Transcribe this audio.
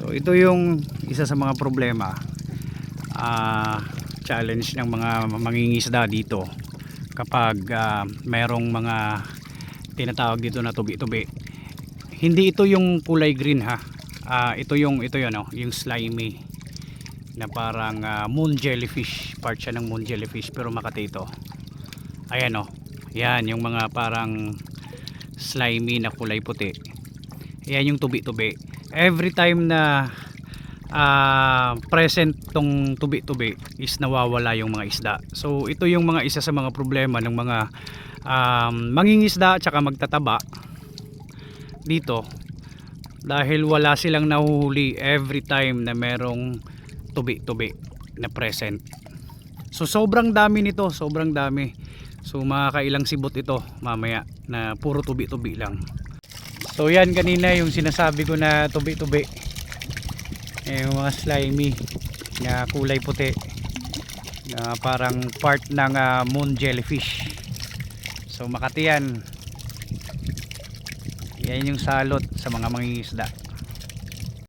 So ito yung isa sa mga problema, challenge ng mga mangingisda dito kapag merong mga tinatawag dito na tubi-tubi. Hindi ito yung kulay green ha. Ito yun, oh, yung slimy na parang moon jellyfish, part siya ng moon jellyfish pero makati ito. Ayan oh. Yan yung mga parang slimy na kulay puti. Yan yung tubi-tubi. Every time na present tong tubi-tubi is nawawala yung mga isda. So ito yung mga isa sa mga problema ng mga mangingisda at saka magtataba dito, dahil wala silang nahuhuli every time na merong tubi-tubi na present. So sobrang dami nito, sobrang dami. So makakailang sibot ito mamaya na puro tubi-tubi lang. So yan kanina yung sinasabi ko na tubi-tubi, yung mga slimy na kulay puti na parang part ng moon jellyfish. So makati yan. Yan yung salot sa mga mangingisda.